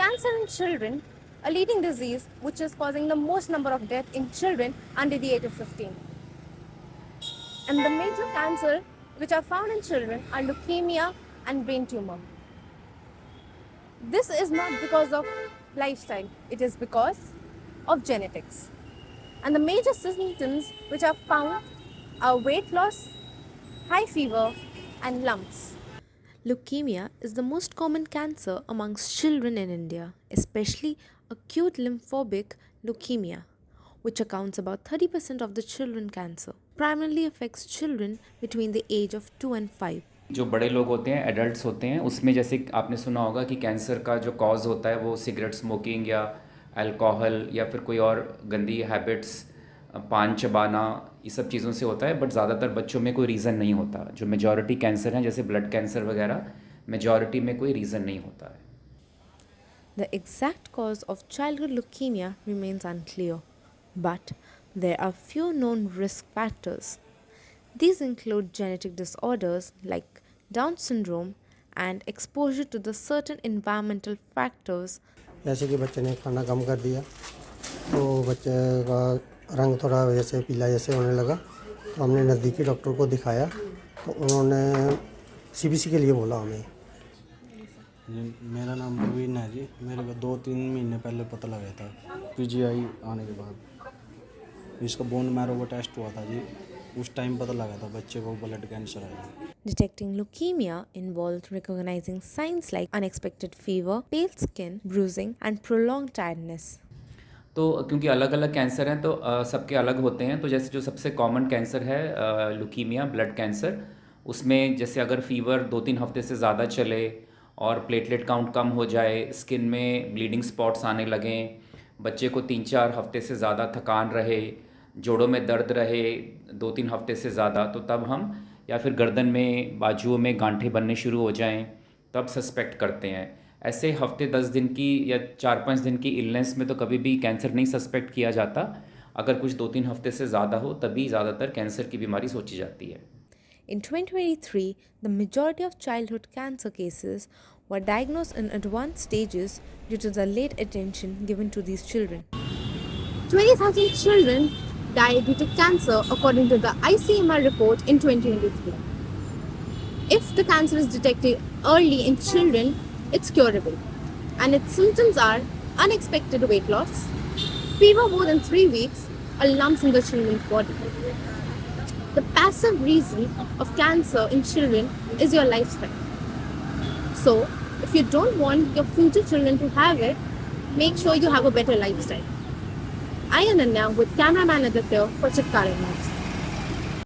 Cancer in children, a leading disease which is causing the most number of deaths in children under the age of 15. And the major cancer which are found in children are leukemia and brain tumor. This is not because of lifestyle, it is because of genetics. And the major symptoms which are found are weight loss, high fever, and lumps. Leukemia is the most common cancer amongst children in India, especially acute lymphocytic leukemia, which accounts about 30% of the children cancer. Primarily affects children between the age of 2 and 5. जो बड़े लोग होते हैं, adults होते हैं, उसमें जैसे आपने सुना होगा कि कैंसर का जो कॉज होता है वो सिगरेट स्मोकिंग या अल्कोहल या फिर कोई और गंदी हैबिट्स, पान चबाना, ये सब चीज़ों से होता है। बट ज़्यादातर बच्चों में कोई रीज़न नहीं होता। जो मेजॉरिटी कैंसर हैं जैसे ब्लड कैंसर वगैरह, मेजॉरिटी में कोई रीज़न नहीं होता है। The exact cause of childhood leukemia remains unclear, but there are few known risk factors. These include genetic disorders like Down syndrome and exposure to the certain environmental factors. जैसे कि बच्चे ने खाना कम कर दिया तो बच्चे का रंग थोड़ा जैसे पीला जैसे होने लगा, तो हमने नज़दीकी डॉक्टर को दिखाया तो उन्होंने सीबीसी के लिए बोला हमें। मेरा नाम प्रवीण है जी। मेरे को 2-3 महीने पहले पता लगा था पीजीआई आने के बाद। इसका बोन मैरो का टेस्ट हुआ था जी, उस टाइम पता लगा था बच्चे को ब्लड कैंसर है। Detecting leukemia involves recognizing signs like unexpected fever, pale skin, bruising, and prolonged tiredness. तो क्योंकि अलग अलग कैंसर हैं तो सबके अलग होते हैं। तो जैसे जो सबसे कॉमन कैंसर है ल्यूकीमिया, ब्लड कैंसर, उसमें जैसे अगर फीवर 2-3 हफ्ते से ज़्यादा चले और प्लेटलेट काउंट कम हो जाए, स्किन में ब्लीडिंग स्पॉट्स आने लगें, बच्चे को 3-4 हफ्ते से ज़्यादा थकान रहे, जोड़ों में दर्द रहे 2-3 हफ्ते से ज़्यादा, तो तब हम, या फिर गर्दन में, बाजुओं में गांठें बनने शुरू हो जाएं, तब सस्पेक्ट करते हैं। ऐसे हफ्ते 10 दिन की या 4-5 दिन की इलनेस में तो कभी भी कैंसर नहीं सस्पेक्ट किया जाता। अगर कुछ 2-3 हफ्ते से ज़्यादा हो तभी ज़्यादातर कैंसर की बीमारी सोची जाती है। In 2023, the majority of childhood cancer cases were diagnosed in advanced stages due to the late attention given to these children. 20,000 children died due to cancer according to the ICMR report in 2023. If the cancer is detected early in children, it's curable, and its symptoms are unexpected weight loss, fever more than 3 weeks, or lumps in the children's body. The passive reason of cancer in children is your lifestyle. So, if you don't want your future children to have it, make sure you have a better lifestyle. I am Ananya with cameraman Aditya for Chitkara News.